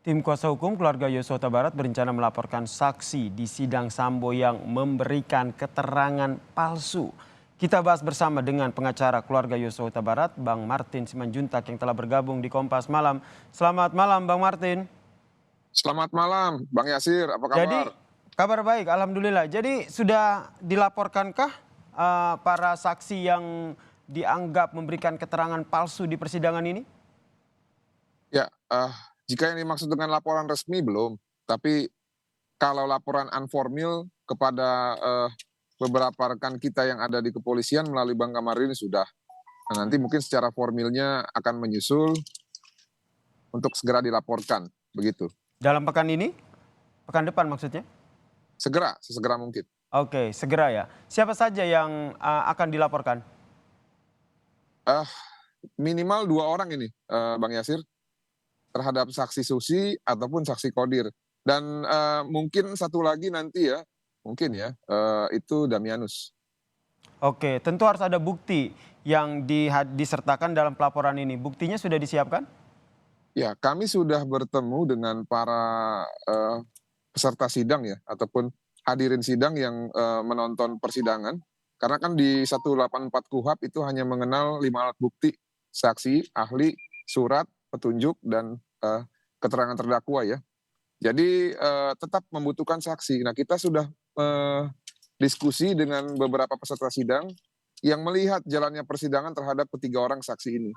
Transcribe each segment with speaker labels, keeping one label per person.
Speaker 1: Tim kuasa hukum keluarga Yosua Huta Barat berencana melaporkan saksi di sidang Sambo yang memberikan keterangan palsu. Kita bahas bersama dengan pengacara keluarga Yosua Huta Barat, Bang Martin Simanjuntak yang telah bergabung di Kompas Malam. Selamat malam, Bang Martin.
Speaker 2: Selamat malam, Bang Yasir. Apa kabar?
Speaker 1: Jadi, kabar baik, Alhamdulillah. Jadi, sudah dilaporkankah para saksi yang dianggap memberikan keterangan palsu di persidangan ini?
Speaker 2: Ya, jika yang dimaksud dengan laporan resmi belum, tapi kalau laporan unformil kepada beberapa rekan kita yang ada di kepolisian melalui Bang Kamarudin sudah. Nah, nanti mungkin secara formilnya akan menyusul untuk segera dilaporkan, begitu.
Speaker 1: Dalam pekan ini? Pekan depan maksudnya?
Speaker 2: Segera, sesegera mungkin.
Speaker 1: Oke, segera ya. Siapa saja yang akan dilaporkan?
Speaker 2: Minimal 2 orang ini, Bang Yasir, terhadap saksi Susi ataupun saksi Kodir. Dan mungkin satu lagi nanti ya, mungkin ya, itu Damianus.
Speaker 1: Oke, tentu harus ada bukti yang disertakan dalam pelaporan ini. Buktinya sudah disiapkan?
Speaker 2: Ya, kami sudah bertemu dengan para peserta sidang ya, ataupun hadirin sidang yang menonton persidangan. Karena kan di 184 KUHP itu hanya mengenal 5 alat bukti, saksi, ahli, surat, petunjuk, dan keterangan terdakwa ya. Jadi tetap membutuhkan saksi. Nah, kita sudah diskusi dengan beberapa peserta sidang yang melihat jalannya persidangan terhadap ketiga orang saksi ini.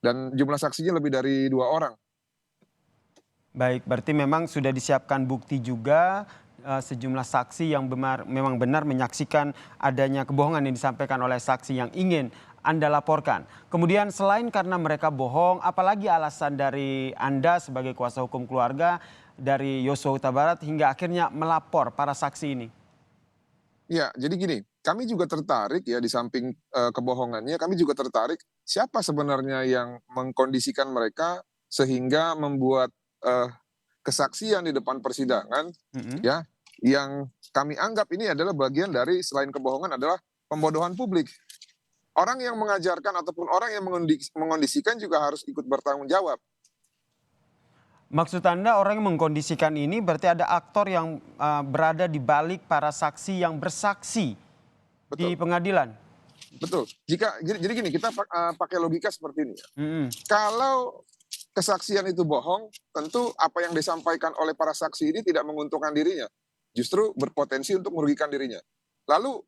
Speaker 2: Dan jumlah saksinya lebih dari 2 orang.
Speaker 1: Baik, berarti memang sudah disiapkan bukti juga sejumlah saksi yang memang benar menyaksikan adanya kebohongan yang disampaikan oleh saksi yang ingin Anda laporkan. Kemudian selain karena mereka bohong, apalagi alasan dari Anda sebagai kuasa hukum keluarga dari Yosua Huta Barat hingga akhirnya melapor para saksi ini?
Speaker 2: Ya, jadi gini, kami juga tertarik ya di samping kebohongannya, kami juga tertarik siapa sebenarnya yang mengkondisikan mereka sehingga membuat kesaksian di depan persidangan
Speaker 1: Mm-mm.
Speaker 2: ya, yang kami anggap ini adalah bagian dari selain kebohongan adalah pembodohan publik. Orang yang mengajarkan ataupun orang yang mengondisikan juga harus ikut bertanggung jawab.
Speaker 1: Maksud Anda orang yang mengkondisikan ini berarti ada aktor yang berada di balik para saksi yang bersaksi di
Speaker 2: Betul,
Speaker 1: pengadilan?
Speaker 2: betul. Jadi gini, kita pakai logika seperti ini ya.
Speaker 1: Mm-mm.
Speaker 2: Kalau kesaksian itu bohong, tentu apa yang disampaikan oleh para saksi ini tidak menguntungkan dirinya, justru berpotensi untuk merugikan dirinya. Lalu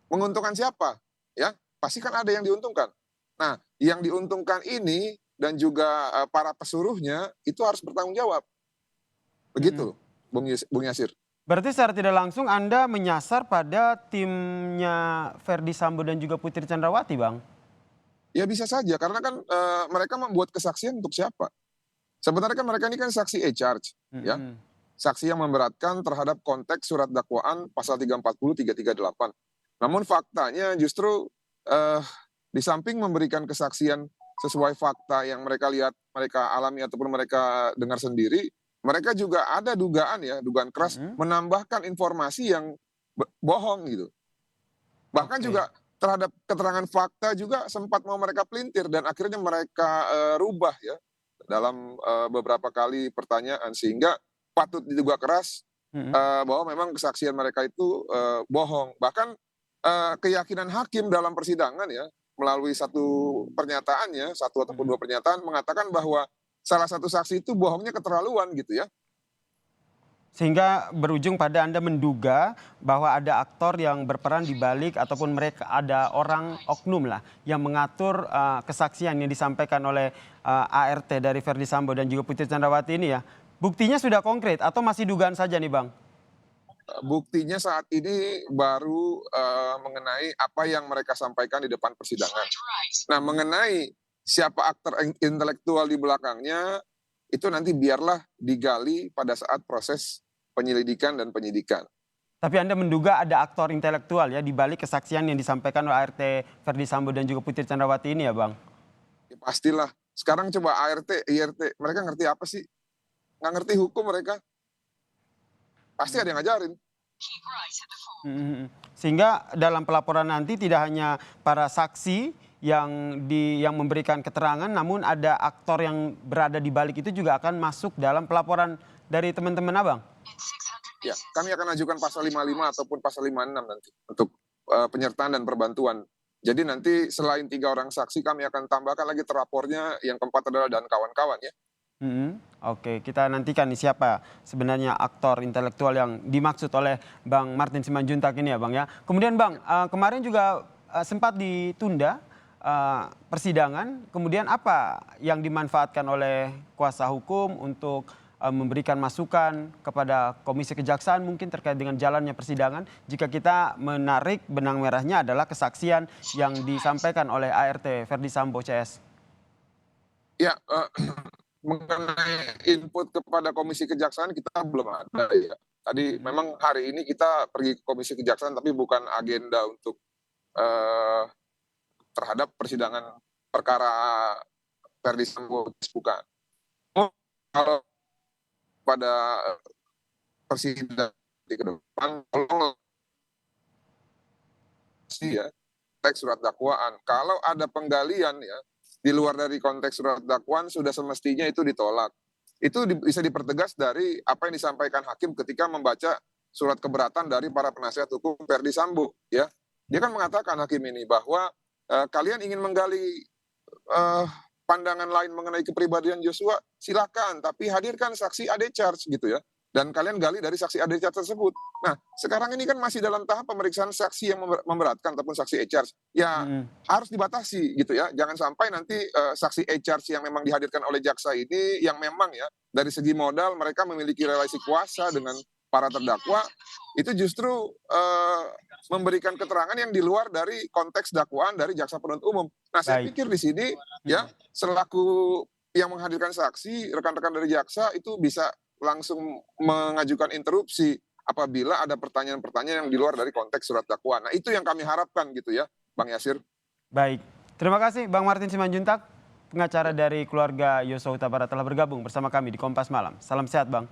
Speaker 2: menguntungkan siapa? Ya, pasti kan ada yang diuntungkan. Nah, yang diuntungkan ini dan juga para pesuruhnya itu harus bertanggung jawab.
Speaker 1: Mm-mm.
Speaker 2: Begitu, Bung Yasir.
Speaker 1: Berarti secara tidak langsung Anda menyasar pada timnya Verdi Sambo dan juga Putri Candrawati, Bang?
Speaker 2: Ya bisa saja, karena kan mereka membuat kesaksian untuk siapa? Sebenarnya kan mereka ini kan saksi e-charge, ya.
Speaker 1: Mm-mm.
Speaker 2: Saksi yang memberatkan terhadap konteks surat dakwaan pasal 340, 338. Namun faktanya justru di samping memberikan kesaksian sesuai fakta yang mereka lihat, mereka alami ataupun mereka dengar sendiri, mereka juga ada dugaan ya, dugaan keras
Speaker 1: Mm-mm.
Speaker 2: menambahkan informasi yang bohong gitu. Bahkan
Speaker 1: Oke.
Speaker 2: juga terhadap keterangan fakta juga sempat mau mereka pelintir dan akhirnya mereka rubah ya dalam beberapa kali pertanyaan sehingga patut diduga keras
Speaker 1: Mm-mm.
Speaker 2: bahwa memang kesaksian mereka itu bohong. Bahkan keyakinan hakim dalam persidangan ya melalui satu pernyataannya, satu ataupun
Speaker 1: Mm-mm.
Speaker 2: dua pernyataan mengatakan bahwa salah satu saksi itu bohongnya keterlaluan gitu ya.
Speaker 1: Sehingga berujung pada Anda menduga bahwa ada aktor yang berperan di balik ataupun mereka ada orang oknum lah yang mengatur kesaksian yang disampaikan oleh ART dari Verdi Sambo dan juga Putri Candrawati ini ya. Buktinya sudah konkret atau masih dugaan saja nih, Bang?
Speaker 2: Buktinya saat ini baru mengenai apa yang mereka sampaikan di depan persidangan. Nah, mengenai siapa aktor intelektual di belakangnya, itu nanti biarlah digali pada saat proses penyelidikan dan penyidikan.
Speaker 1: Tapi Anda menduga ada aktor intelektual ya di balik kesaksian yang disampaikan oleh ART Verdi Sambo dan juga Putri Candrawati ini ya, Bang?
Speaker 2: Ya, pastilah. Sekarang coba ART, IRT, mereka ngerti apa sih? Nggak ngerti hukum mereka. Pasti ada yang ngajarin.
Speaker 1: Mhm. Sehingga dalam pelaporan nanti tidak hanya para saksi yang memberikan keterangan, namun ada aktor yang berada di balik itu juga akan masuk dalam pelaporan dari teman-teman Abang?
Speaker 2: Ya, kami akan ajukan pasal 55 ataupun pasal 56 nanti untuk penyertaan dan perbantuan. Jadi nanti selain 3 orang saksi, kami akan tambahkan lagi terapornya, yang keempat adalah dan kawan-kawan ya.
Speaker 1: Oke, kita nantikan nih siapa sebenarnya aktor intelektual yang dimaksud oleh Bang Martin Simanjuntak ini ya Bang ya. Kemudian Bang, kemarin juga sempat ditunda persidangan, kemudian apa yang dimanfaatkan oleh kuasa hukum untuk memberikan masukan kepada Komisi Kejaksaan mungkin terkait dengan jalannya persidangan, jika kita menarik benang merahnya adalah kesaksian yang disampaikan oleh ART Ferdy Sambo CS?
Speaker 2: Ya, mengenai input kepada Komisi Kejaksaan kita belum ada ya. Tadi memang hari ini kita pergi ke Komisi Kejaksaan tapi bukan agenda untuk terhadap persidangan perkara Ferdy Sambo, bukan. Kalau pada persidangan di ke depan, tolong sih ya teks surat dakwaan. Kalau ada penggalian ya di luar dari konteks surat dakwaan, sudah semestinya itu ditolak. Itu bisa dipertegas dari apa yang disampaikan hakim ketika membaca surat keberatan dari para penasihat hukum Ferdy Sambo ya. Dia kan mengatakan hakim ini bahwa kalian ingin menggali pandangan lain mengenai kepribadian Joshua, silakan, tapi hadirkan saksi AD charge gitu ya. Dan kalian gali dari saksi AD charge tersebut. Nah, sekarang ini kan masih dalam tahap pemeriksaan saksi yang memberatkan ataupun saksi A charge. Ya, harus dibatasi gitu ya. Jangan sampai nanti saksi A charge yang memang dihadirkan oleh jaksa ini, yang memang ya dari segi modal mereka memiliki relasi kuasa dengan para terdakwa, itu justru memberikan keterangan yang di luar dari konteks dakwaan dari jaksa penuntut umum. Nah, saya pikir di sini ya selaku yang menghadirkan saksi, rekan-rekan dari jaksa itu bisa langsung mengajukan interupsi apabila ada pertanyaan-pertanyaan yang di luar dari konteks surat dakwaan. Nah, itu yang kami harapkan gitu ya, Bang Yasir.
Speaker 1: Baik, terima kasih Bang Martin Simanjuntak, pengacara dari keluarga Yosua Huta Barat telah bergabung bersama kami di Kompas Malam. Salam sehat Bang.